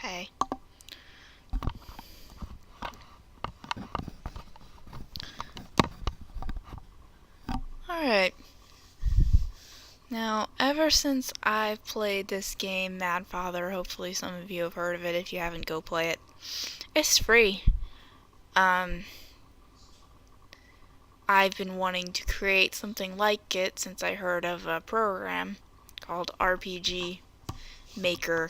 Okay. Alright. Now, ever since I've played this game, Mad Father, hopefully some of you have heard of it. If you haven't, go play it. It's free. I've been wanting to create something like it since I heard of a program called RPG Maker.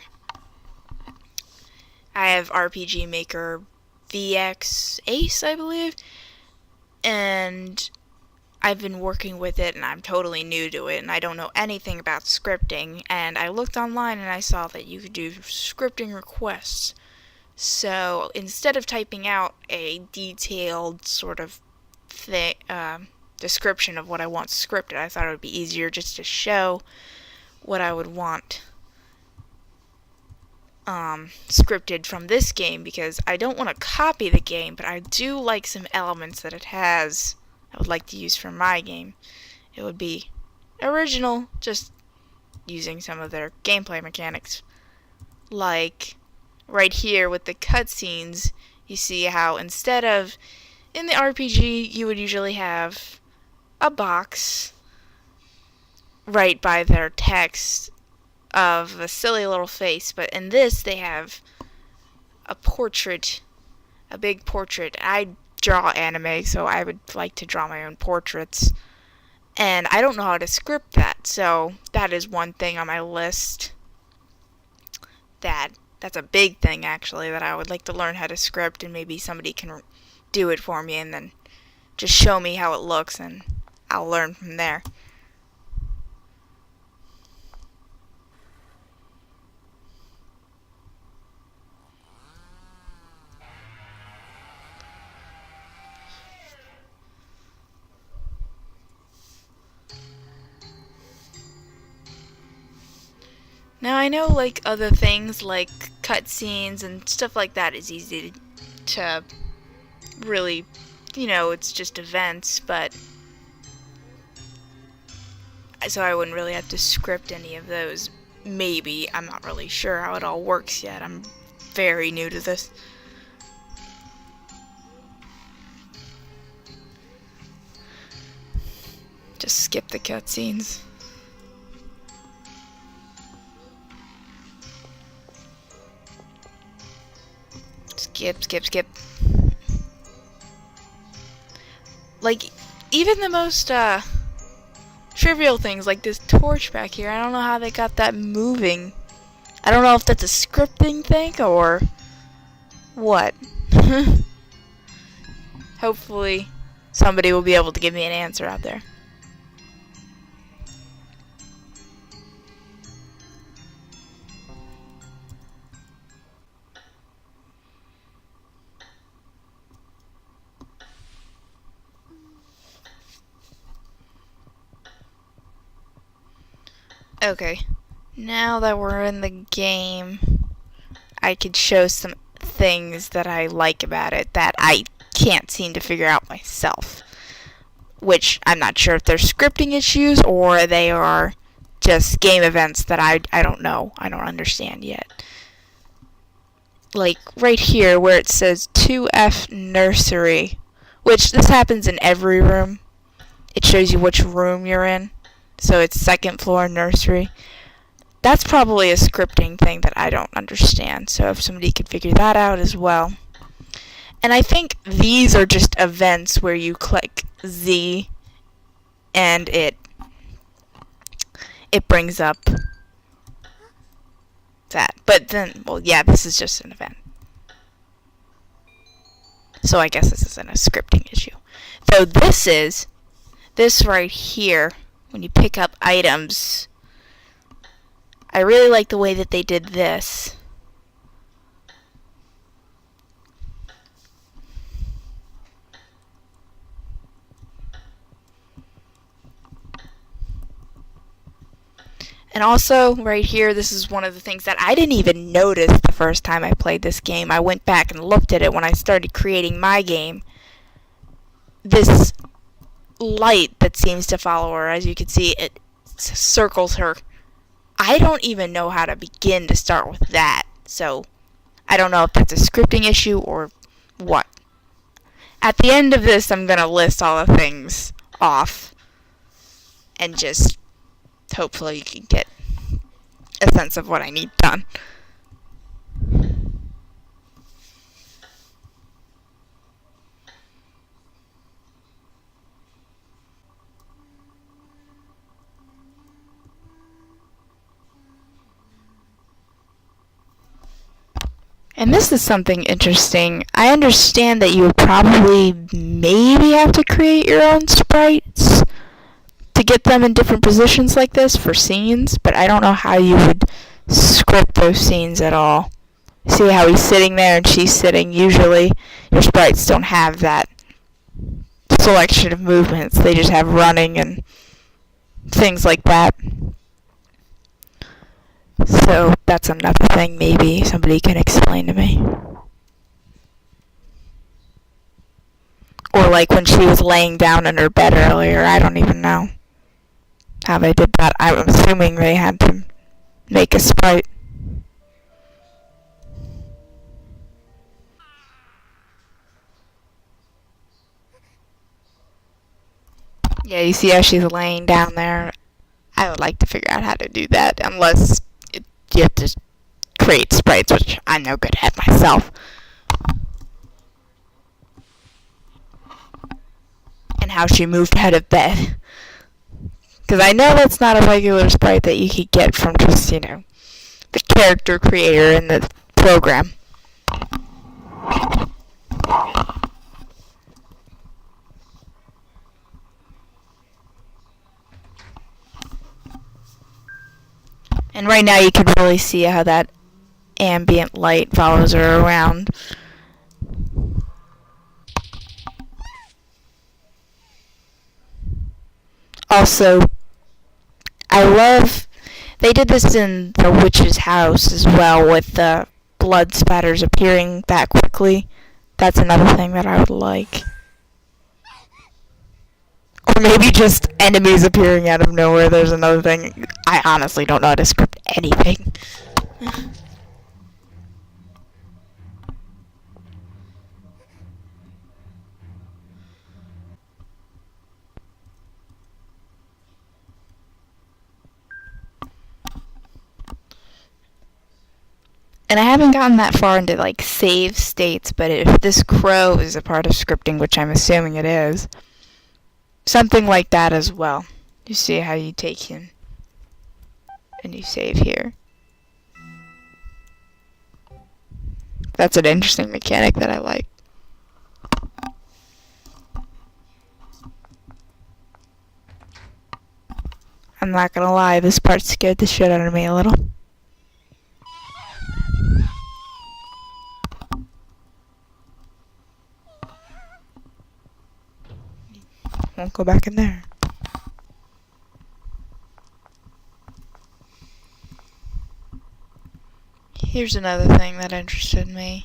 I have RPG Maker VX Ace, I believe, and I've been working with it, and I'm totally new to it, and I don't know anything about scripting, and I looked online and I saw that you could do scripting requests. So instead of typing out a detailed sort of description of what I want scripted, I thought it would be easier just to show what I would want scripted from this game, because I don't want to copy the game, but I do like some elements that it has I would like to use for my game. It would be original, just using some of their gameplay mechanics. Like right here with the cutscenes, you see how instead of in the RPG you would usually have a box right by their text of a silly little face, but in this they have a portrait, a big portrait. I draw anime, so I would like to draw my own portraits, and I don't know how to script that, so that is one thing on my list. That's a big thing, actually, that I would like to learn how to script, and maybe somebody can do it for me and then just show me how it looks, and I'll learn from there. Now, I know, like, other things, like cutscenes and stuff like that is easy to really, it's just events, but so I wouldn't really have to script any of those. Maybe. I'm not really sure how it all works yet. I'm very new to this. Just skip the cutscenes. Skip. Like, even the most, trivial things, like this torch back here, I don't know how they got that moving. I don't know if that's a scripting thing, or what. Hopefully, somebody will be able to give me an answer out there. Okay, now that we're in the game, I could show some things that I like about it that I can't seem to figure out myself. Which I'm not sure if they're scripting issues or they are just game events that I don't know. I don't understand yet. Like right here where it says 2F Nursery, which this happens in every room. It shows you which room you're in. So it's second floor nursery. That's probably a scripting thing that I don't understand. So if somebody could figure that out as well. And I think these are just events where you click Z and it brings up that. But then, well, yeah, this is just an event. So I guess this isn't a scripting issue. So this right here, when you pick up items, I really like the way that they did this. And also, right here, this is one of the things that I didn't even notice the first time I played this game. I went back and looked at it when I started creating my game. This light that seems to follow her, as you can see, it circles her. I don't even know how to begin to start with that. So, I don't know if that's a scripting issue or what. At the end of this, I'm going to list all the things off and just hopefully you can get a sense of what I need done. And this is something interesting. I understand that you would probably maybe have to create your own sprites to get them in different positions like this for scenes, but I don't know how you would script those scenes at all. See how he's sitting there and she's sitting? Usually your sprites don't have that selection of movements. They just have running and things like that. So that's another thing maybe somebody can explain to me. Or like when she was laying down in her bed earlier, I don't even know how they did that. I'm assuming they had to make a sprite. Yeah, you see how she's laying down there? I would like to figure out how to do that, unless you have to create sprites, which I'm no good at myself. And how she moved out of bed. Because I know that's not a regular sprite that you could get from just, the character creator in the program. And right now you can really see how that ambient light follows her around. Also, they did this in the witch's house as well, with the blood spatters appearing that quickly. That's another thing that I would like. Or maybe just enemies appearing out of nowhere. There's another thing. I honestly don't know how to script anything. And I haven't gotten that far into save states, but if this crow is a part of scripting, which I'm assuming it is, something like that as well. You see how you take him and you save here. That's an interesting mechanic that I like. I'm not gonna lie, this part scared the shit out of me a little. Won't go back in there. Here's another thing that interested me.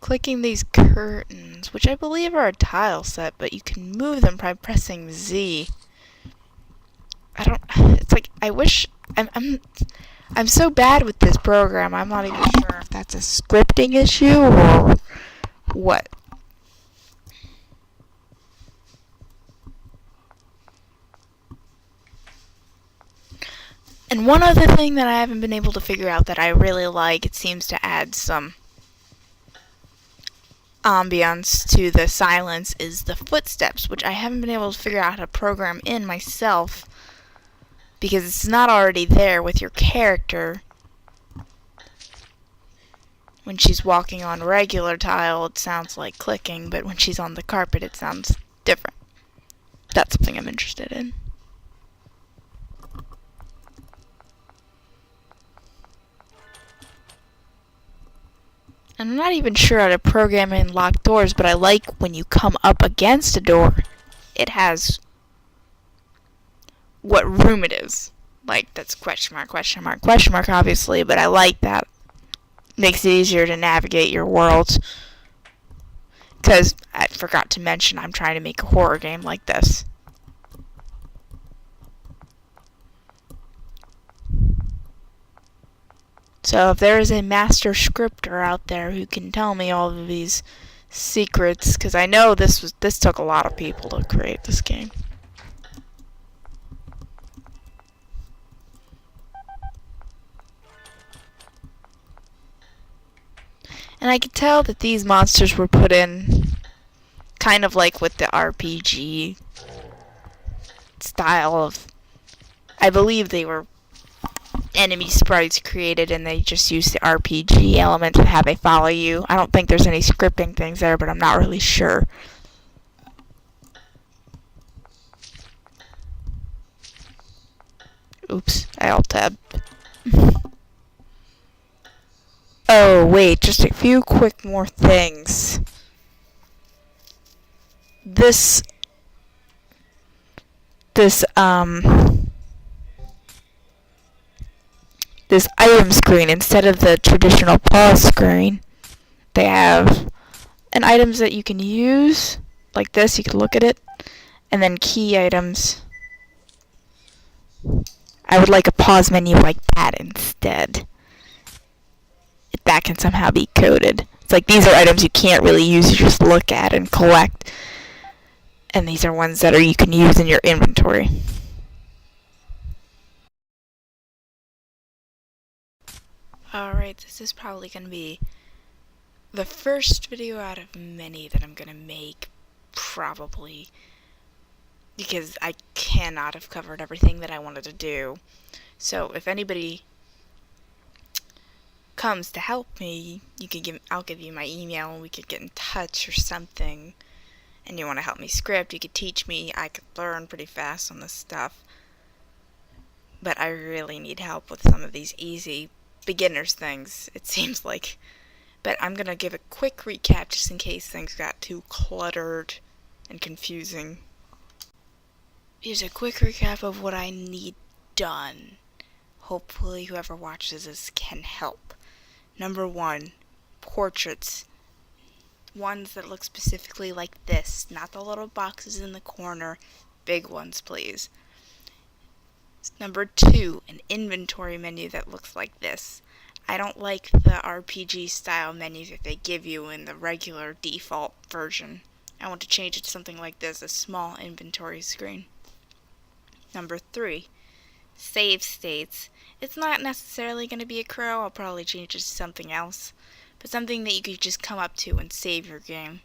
Clicking these curtains, which I believe are a tile set, but you can move them by pressing Z. It's like, I wish, I'm so bad with this program, I'm not even sure if that's a scripting issue or what. And one other thing that I haven't been able to figure out that I really like, it seems to add some ambiance to the silence, is the footsteps, which I haven't been able to figure out how to program in myself because it's not already there with your character. When she's walking on regular tile, it sounds like clicking, but when she's on the carpet, it sounds different. That's something I'm interested in. And I'm not even sure how to program in locked doors, but I like when you come up against a door, it has what room it is. Like, that's question mark, obviously, but I like that. Makes it easier to navigate your world. Because I forgot to mention, I'm trying to make a horror game like this. So if there is a master scripter out there who can tell me all of these secrets, because I know this took a lot of people to create this game. And I could tell that these monsters were put in kind of like with the RPG style of, I believe they were enemy sprites created and they just used the RPG element to have they follow you. I don't think there's any scripting things there, but I'm not really sure. Oops, I alt-tabbed. Oh, wait, just a few quick more things. This item screen, instead of the traditional pause screen, they have an items that you can use, like this, you can look at it, and then key items. I would like a pause menu like that instead. If that can somehow be coded. It's like these are items you can't really use, you just look at and collect. And these are ones that you can use in your inventory. Alright, this is probably going to be the first video out of many that I'm going to make, probably, because I cannot have covered everything that I wanted to do. So if anybody comes to help me, I'll give you my email and we could get in touch or something. And you want to help me script, you could teach me. I could learn pretty fast on this stuff. But I really need help with some of these easy beginners things, it seems like. But I'm going to give a quick recap just in case things got too cluttered and confusing. Here's a quick recap of what I need done. Hopefully whoever watches this can help. Number 1, portraits. Ones that look specifically like this, not the little boxes in the corner. Big ones, please. Number 2, an inventory menu that looks like this. I don't like the RPG style menus that they give you in the regular default version. I want to change it to something like this, a small inventory screen. Number 3, save states. It's not necessarily going to be a crow, I'll probably change it to something else, but something that you could just come up to and save your game.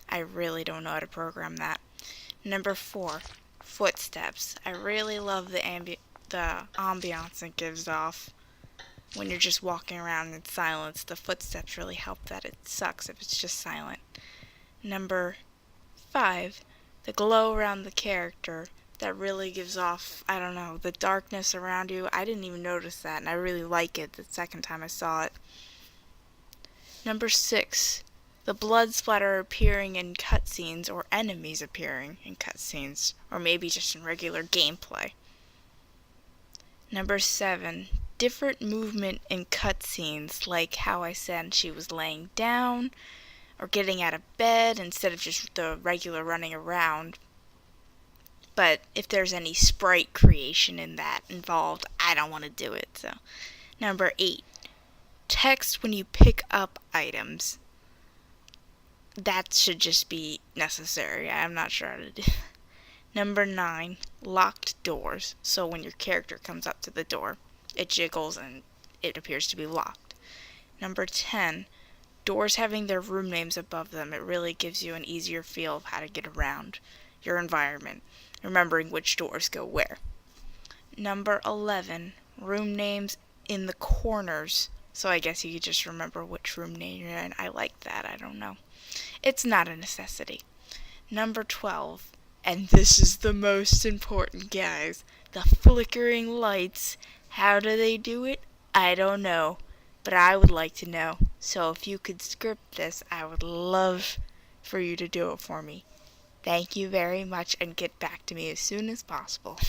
I really don't know how to program that. Number 4, footsteps. I really love the ambiance it gives off when you're just walking around in silence. The footsteps really help that. It sucks if it's just silent. Number 5, the glow around the character. That really gives off, I don't know, the darkness around you. I didn't even notice that, and I really like it the second time I saw it. Number 6, the blood splatter appearing in cutscenes or enemies appearing in cutscenes, or maybe just in regular gameplay. Number 7, different movement in cutscenes, like how I said she was laying down or getting out of bed instead of just the regular running around. But if there's any sprite creation in that involved, I don't want to do it. So, number 8, text when you pick up items. That should just be necessary. I'm not sure how to do. Number 9, locked doors. So when your character comes up to the door, it jiggles and it appears to be locked. Number 10, doors having their room names above them. It really gives you an easier feel of how to get around your environment, remembering which doors go where. Number 11, room names in the corners. So I guess you could just remember which room name you're in. I like that. I don't know. It's not a necessity. Number 12, and this is the most important, guys, the flickering lights. How do they do it? I don't know, but I would like to know. So if you could script this, I would love for you to do it for me. Thank you very much, and get back to me as soon as possible.